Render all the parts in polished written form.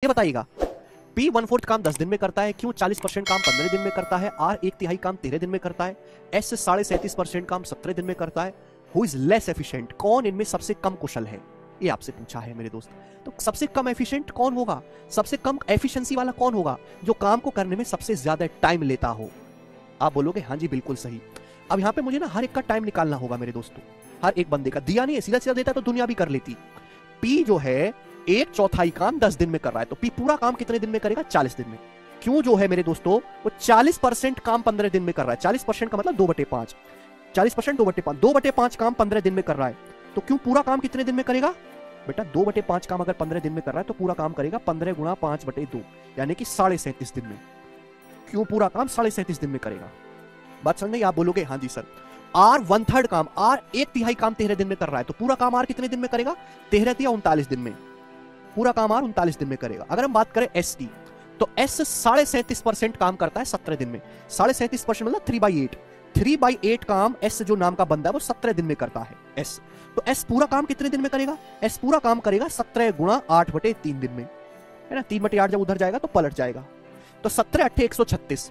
ये बताइएगा, पी 1/4 काम 10 दिन में करता है, क्यू 40% काम 15 दिन में करता है, आर 1/3 काम 13 दिन में करता है, एस 37.5% काम 17 दिन में करता है। हु इज लेस एफिशिएंट, कौन इनमें सबसे कम कुशल है, ये आपसे पूछा है मेरे दोस्त। तो सबसे कम एफिशिएंट कौन होगा, सबसे कम एफिशिएंसी वाला कौन होगा, जो काम को करने में सबसे ज्यादा टाइम लेता हो। आप बोलोगे हाँ जी बिल्कुल सही। अब यहां पे मुझे ना हर एक का टाइम निकालना होगा मेरे दोस्तों, हर एक बंदे का। दिया नहीं है, सीधा सीधा देता तो दुनिया भी कर लेती। पी जो है 1/4 काम 10 दिन में कर रहा है, तो पी पूरा काम कितने दिन में करेगा, 40 दिन में। क्यों जो है मेरे दोस्तों वो 40% काम 15 दिन में कर रहा है। 40% का मतलब 2/5, 40% 2/5, 2/5 काम 15 दिन में कर रहा है। तो क्यों पूरा काम कितने दिन में करेगा बेटा, 2/5 काम अगर 15 दिन में कर रहा है तो पूरा काम करेगा 15 गुणा 5/2, यानी कि 37.5 दिन में। क्यों पूरा काम 37.5 दिन में करेगा, बात समझ नहीं। आप बोलोगे हाँ जी सर। आर 1/3 काम, आर 1/3 काम 13 दिन में कर रहा है, तो पूरा काम आर कितने दिन में करेगा, 13 या 39 दिन में। पूरा काम आर 39 दिन में करेगा। अगर हम बात करें एस की, तो एस 37.5% काम करता है 17 दिन में। 37.5% मतलब 3/8, 3/8 काम एस जो नाम का बंदा है वो 17 दिन में करता है एस। तो एस पूरा काम कितने दिन में करेगा, एस पूरा काम करेगा 17 गुणा 8/3 दिन में, है ना। 3/8 जब उधर जाएगा तो पलट जाएगा। तो 17 8 136,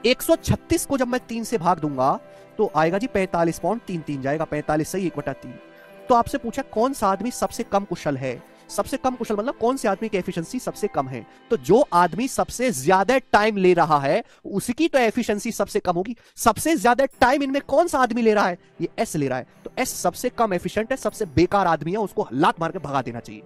136 को जब मैं 3 से भाग दूंगा तो आएगा जी 45.33 जाएगा, 45 सही 1/3। तो आपसे पूछा कौन सा आदमी सबसे कम कुशल है। सबसे कम कुशल मतलब कौन से आदमी की एफिशिएंसी सबसे कम है। तो जो आदमी सबसे ज्यादा टाइम ले रहा है उसकी तो एफिशिएंसी सबसे कम होगी। सबसे ज्यादा टाइम इनमें कौन सा आदमी ले रहा है, ये एस ले रहा है। तो एस सबसे कम एफिशिएंट है, सबसे बेकार आदमी है, उसको लात मार के भगा देना चाहिए।